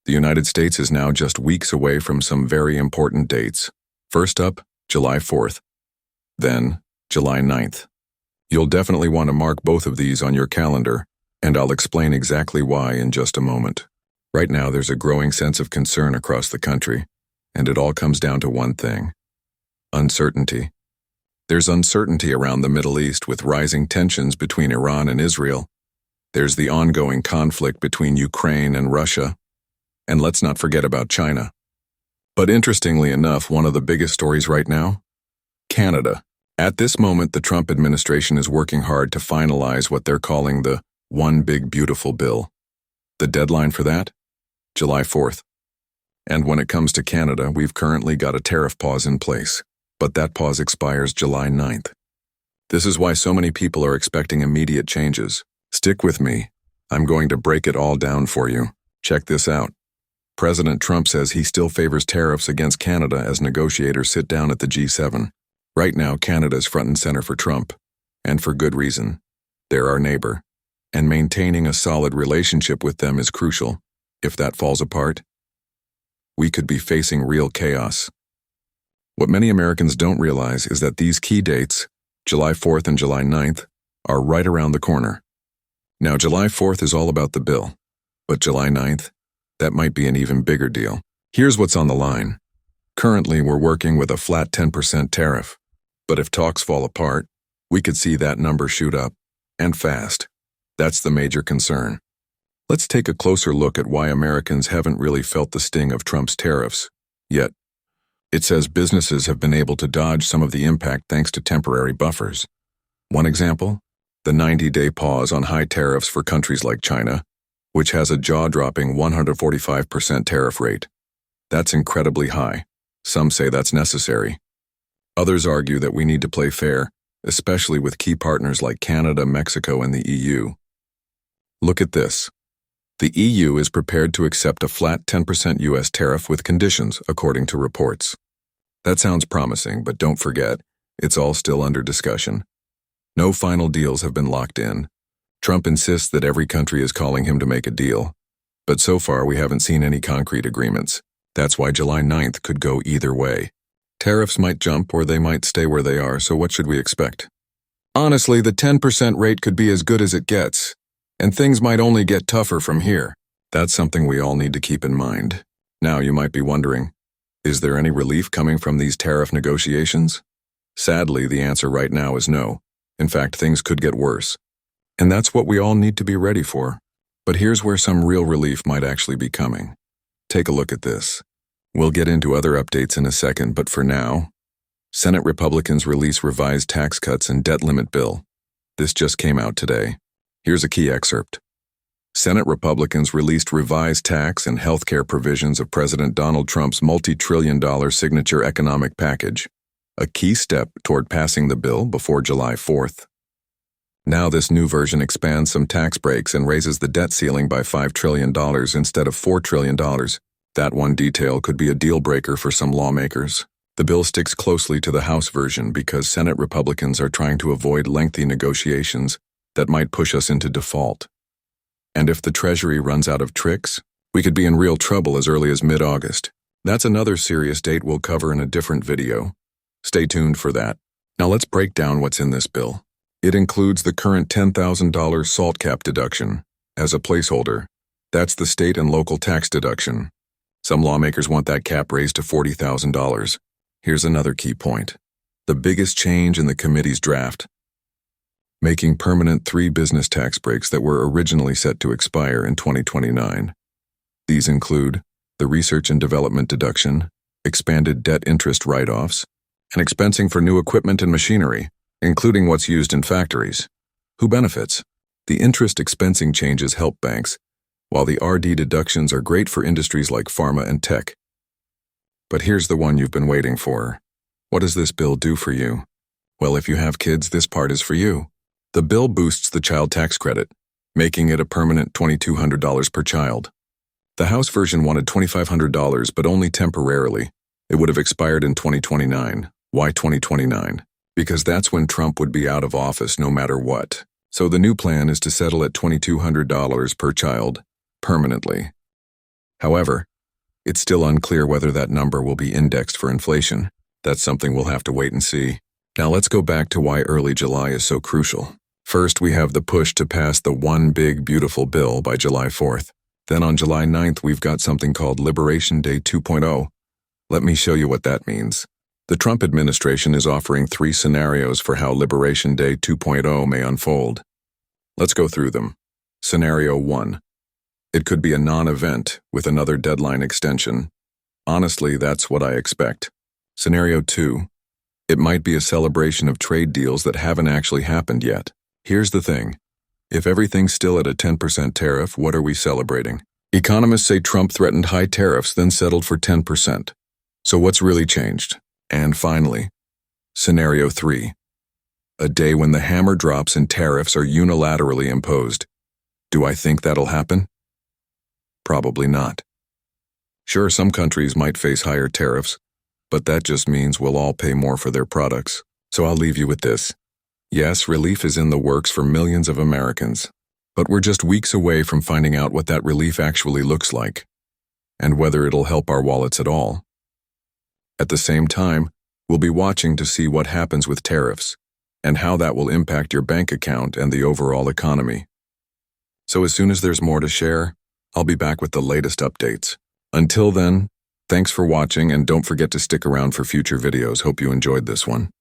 The United States is now just weeks away from some very important dates. First up, July 4th. Then, July 9th. You'll definitely want to mark both of these on your calendar, and I'll explain exactly why in just a moment. Right now, there's a growing sense of concern across the country, and it all comes down to one thing: uncertainty. There's uncertainty around the Middle East with rising tensions between Iran and Israel. There's the ongoing conflict between Ukraine and Russia. And let's not forget about China. But interestingly enough, one of the biggest stories right now? Canada. At this moment, the Trump administration is working hard to finalize what they're calling the One Big Beautiful Bill. The deadline for that? July 4th. And when it comes to Canada, we've currently got a tariff pause in place, but that pause expires July 9th. This is why so many people are expecting immediate changes. Stick with me. I'm going to break it all down for you. Check this out. President Trump says he still favors tariffs against Canada as negotiators sit down at the G7. Right now, Canada is front and center for Trump, and for good reason. They're our neighbor, and maintaining a solid relationship with them is crucial. If that falls apart, we could be facing real chaos. What many Americans don't realize is that these key dates, July 4th and July 9th, are right around the corner. Now, July 4th is all about the bill, but July 9th, that might be an even bigger deal. Here's what's on the line. Currently, we're working with a flat 10% tariff, but if talks fall apart, we could see that number shoot up, and fast. That's the major concern. Let's take a closer look at why Americans haven't really felt the sting of Trump's tariffs yet. It says businesses have been able to dodge some of the impact thanks to temporary buffers. One example? The 90-day pause on high tariffs for countries like China, which has a jaw-dropping 145% tariff rate. That's incredibly high. Some say that's necessary. Others argue that we need to play fair, especially with key partners like Canada, Mexico, and the EU. Look at this. The EU is prepared to accept a flat 10% U.S. tariff with conditions, according to reports. That sounds promising, but don't forget, it's all still under discussion. No final deals have been locked in. Trump insists that every country is calling him to make a deal, but so far we haven't seen any concrete agreements. That's why July 9th could go either way. Tariffs might jump or they might stay where they are, so what should we expect? Honestly, the 10% rate could be as good as it gets, and things might only get tougher from here. That's something we all need to keep in mind. Now you might be wondering, is there any relief coming from these tariff negotiations? Sadly, the answer right now is no. In fact, things could get worse. And that's what we all need to be ready for. But here's where some real relief might actually be coming. Take a look at this. We'll get into other updates in a second, but for now, Senate Republicans release revised tax cuts and debt limit bill. This just came out today. Here's a key excerpt. Senate Republicans released revised tax and healthcare provisions of President Donald Trump's multi-trillion-dollar signature economic package, a key step toward passing the bill before July 4th. Now this new version expands some tax breaks and raises the debt ceiling by $5 trillion instead of $4 trillion. That one detail could be a deal breaker for some lawmakers. The bill sticks closely to the House version because Senate Republicans are trying to avoid lengthy negotiations that might push us into default. And if the Treasury runs out of tricks, we could be in real trouble as early as mid-August. That's another serious date we'll cover in a different video. Stay tuned for that. Now let's break down what's in this bill. It includes the current $10,000 SALT cap deduction as a placeholder. That's the state and local tax deduction. Some lawmakers want that cap raised to $40,000. Here's another key point. The biggest change in the committee's draft: making permanent 3 business tax breaks that were originally set to expire in 2029. These include the research and development deduction, expanded debt interest write-offs, and expensing for new equipment and machinery, including what's used in factories. Who benefits? The interest expensing changes help banks, while the RD deductions are great for industries like pharma and tech. But here's the one you've been waiting for. What does this bill do for you? Well, if you have kids, this part is for you. The bill boosts the child tax credit, making it a permanent $2,200 per child. The House version wanted $2,500, but only temporarily. It would have expired in 2029. Why 2029? Because that's when Trump would be out of office no matter what. So the new plan is to settle at $2,200 per child, permanently. However, it's still unclear whether that number will be indexed for inflation. That's something we'll have to wait and see. Now let's go back to why early July is so crucial. First, we have the push to pass the One Big Beautiful Bill by July 4th. Then on July 9th, we've got something called Liberation Day 2.0. Let me show you what that means. The Trump administration is offering 3 scenarios for how Liberation Day 2.0 may unfold. Let's go through them. Scenario 1. It could be a non-event with another deadline extension. Honestly, that's what I expect. Scenario 2. It might be a celebration of trade deals that haven't actually happened yet. Here's the thing. If everything's still at a 10% tariff, what are we celebrating? Economists say Trump threatened high tariffs, then settled for 10%. So what's really changed? And finally, Scenario 3. A day when the hammer drops and tariffs are unilaterally imposed. Do I think that'll happen? Probably not. Sure, some countries might face higher tariffs, but that just means we'll all pay more for their products. So I'll leave you with this. Yes, relief is in the works for millions of Americans, but we're just weeks away from finding out what that relief actually looks like, and whether it'll help our wallets at all. At the same time, we'll be watching to see what happens with tariffs, and how that will impact your bank account and the overall economy. So as soon as there's more to share, I'll be back with the latest updates. Until then, thanks for watching, and don't forget to stick around for future videos. Hope you enjoyed this one.